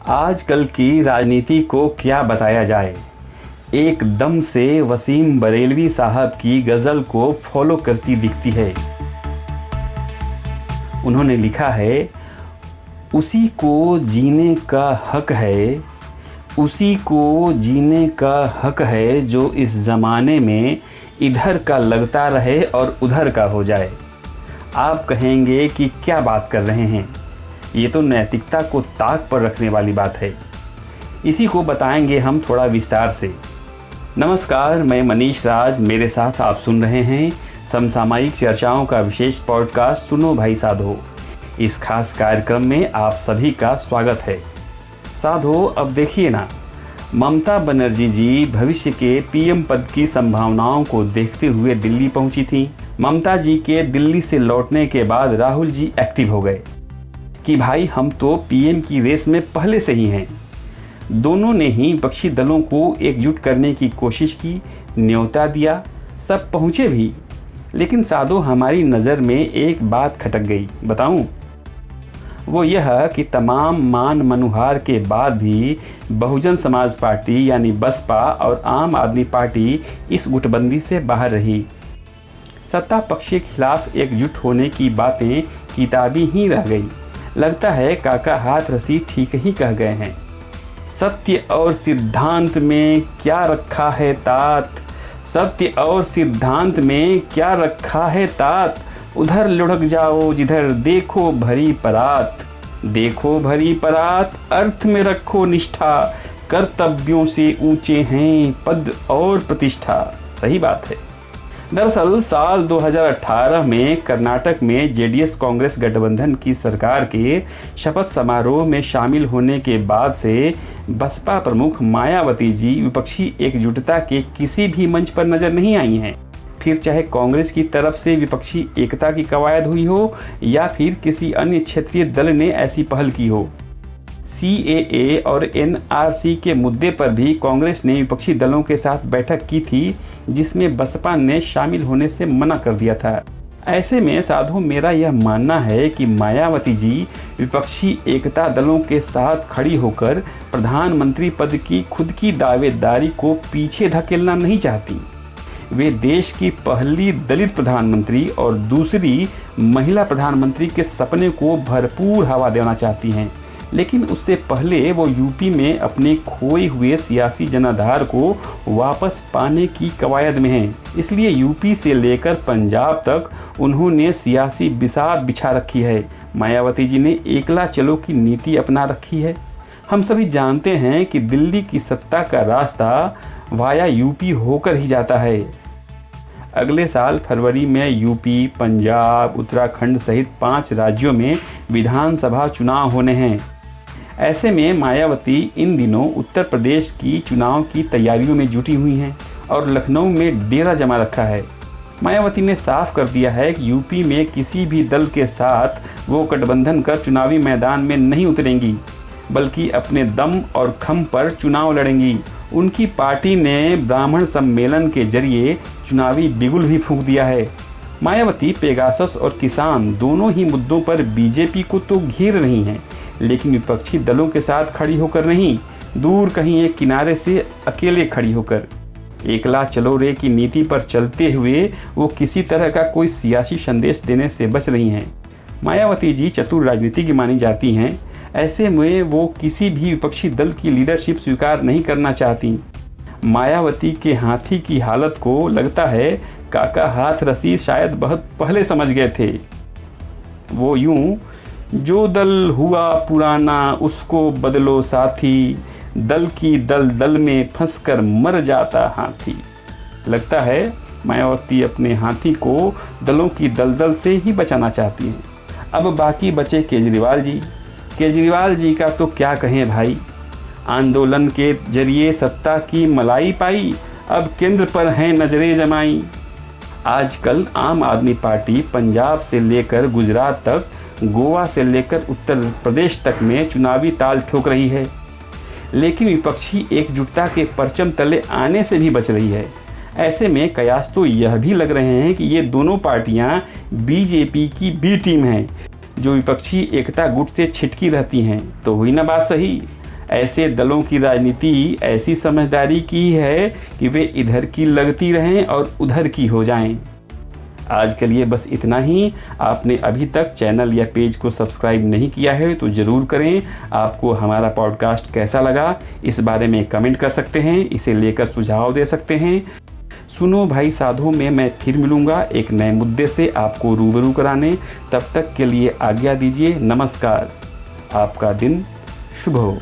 आजकल की राजनीति को क्या बताया जाए। एकदम से वसीम बरेलवी साहब की गज़ल को फॉलो करती दिखती है। उन्होंने लिखा है, उसी को जीने का हक है, उसी को जीने का हक है जो इस ज़माने में इधर का लगता रहे और उधर का हो जाए। आप कहेंगे कि क्या बात कर रहे हैं, ये तो नैतिकता को ताक पर रखने वाली बात है। इसी को बताएंगे हम थोड़ा विस्तार से। नमस्कार, मैं मनीष राज, मेरे साथ आप सुन रहे हैं समसामयिक चर्चाओं का विशेष पॉडकास्ट सुनो भाई साधो। इस खास कार्यक्रम में आप सभी का स्वागत है। साधो, अब देखिए ना, ममता बनर्जी जी भविष्य के पीएम पद की संभावनाओं को देखते हुए दिल्ली पहुंची थी। ममता जी के दिल्ली से लौटने के बाद राहुल जी एक्टिव हो गए कि भाई हम तो पीएम की रेस में पहले से ही हैं। दोनों ने ही विपक्षी दलों को एकजुट करने की कोशिश की, न्योता दिया, सब पहुँचे भी। लेकिन साधो, हमारी नज़र में एक बात खटक गई, बताऊं? वो यह कि तमाम मान मनुहार के बाद भी बहुजन समाज पार्टी यानी बसपा और आम आदमी पार्टी इस गुटबंदी से बाहर रही। सत्ता पक्ष के खिलाफ एकजुट होने की बातें किताबी ही रह गई। लगता है काका हाथरसी ठीक ही कह गए हैं। सत्य और सिद्धांत में क्या रखा है तात, सत्य और सिद्धांत में क्या रखा है तात, उधर लुढ़क जाओ जिधर देखो भरी परात, देखो भरी परात, अर्थ में रखो निष्ठा, कर्तव्यों से ऊंचे हैं पद और प्रतिष्ठा। सही बात है। दरअसल साल 2018 में कर्नाटक में जेडीएस कांग्रेस गठबंधन की सरकार के शपथ समारोह में शामिल होने के बाद से बसपा प्रमुख मायावती जी विपक्षी एकजुटता के किसी भी मंच पर नजर नहीं आई हैं। फिर चाहे कांग्रेस की तरफ से विपक्षी एकता की कवायद हुई हो या फिर किसी अन्य क्षेत्रीय दल ने ऐसी पहल की हो। सीएए और एनआरसी के मुद्दे पर भी कांग्रेस ने विपक्षी दलों के साथ बैठक की थी, जिसमें बसपा ने शामिल होने से मना कर दिया था। ऐसे में साधु, मेरा यह मानना है कि मायावती जी विपक्षी एकता दलों के साथ खड़ी होकर प्रधानमंत्री पद की खुद की दावेदारी को पीछे धकेलना नहीं चाहती। वे देश की पहली दलित प्रधानमंत्री और दूसरी महिला प्रधानमंत्री के सपने को भरपूर हवा देना चाहती हैं। लेकिन उससे पहले वो यूपी में अपने खोए हुए सियासी जनाधार को वापस पाने की कवायद में हैं। इसलिए यूपी से लेकर पंजाब तक उन्होंने सियासी बिसात बिछा रखी है। मायावती जी ने एकला चलो की नीति अपना रखी है। हम सभी जानते हैं कि दिल्ली की सत्ता का रास्ता वाया यूपी होकर ही जाता है। अगले साल फरवरी में यूपी, पंजाब, उत्तराखंड सहित 5 राज्यों में विधानसभा चुनाव होने हैं। ऐसे में मायावती इन दिनों उत्तर प्रदेश की चुनाव की तैयारियों में जुटी हुई हैं और लखनऊ में डेरा जमा रखा है। मायावती ने साफ कर दिया है कि यूपी में किसी भी दल के साथ वो गठबंधन कर चुनावी मैदान में नहीं उतरेंगी, बल्कि अपने दम और खम पर चुनाव लड़ेंगी। उनकी पार्टी ने ब्राह्मण सम्मेलन के जरिए चुनावी बिगुल भी फूंक दिया है। मायावती पेगासस और किसान दोनों ही मुद्दों पर बीजेपी को तो घेर रही हैं, लेकिन विपक्षी दलों के साथ खड़ी होकर नहीं, दूर कहीं एक किनारे से अकेले खड़ी होकर। एकला चलो रे की नीति पर चलते हुए वो किसी तरह का कोई सियासी संदेश देने से बच रही हैं। मायावती जी चतुर राजनीति की मानी जाती हैं। ऐसे में वो किसी भी विपक्षी दल की लीडरशिप स्वीकार नहीं करना चाहती। मायावती के हाथी की हालत को लगता है काका हाथरसी शायद बहुत पहले समझ गए थे। वो यूं, जो दल हुआ पुराना उसको बदलो साथी, दल की दल में फंसकर मर जाता हाथी। लगता है मायावती अपने हाथी को दलों की दलदल से ही बचाना चाहती हैं। अब बाकी बचे केजरीवाल जी। केजरीवाल जी का तो क्या कहें भाई। आंदोलन के जरिए सत्ता की मलाई पाई, अब केंद्र पर हैं नजरें जमाई। आजकल आम आदमी पार्टी पंजाब से लेकर गुजरात तक, गोवा से लेकर उत्तर प्रदेश तक में चुनावी ताल ठोक रही है, लेकिन विपक्षी एकजुटता के परचम तले आने से भी बच रही है। ऐसे में कयास तो यह भी लग रहे हैं कि ये दोनों पार्टियां बीजेपी की बी टीम हैं, जो विपक्षी एकता गुट से छिटकी रहती हैं। तो हुई ना बात सही। ऐसे दलों की राजनीति ऐसी समझदारी की है कि वे इधर की लगती रहें और उधर की हो जाएं। आज के लिए बस इतना ही। आपने अभी तक चैनल या पेज को सब्सक्राइब नहीं किया है तो ज़रूर करें। आपको हमारा पॉडकास्ट कैसा लगा इस बारे में कमेंट कर सकते हैं, इसे लेकर सुझाव दे सकते हैं। सुनो भाई साधो में मैं फिर मिलूँगा एक नए मुद्दे से आपको रूबरू कराने। तब तक के लिए आज्ञा दीजिए। नमस्कार। आपका दिन शुभ हो।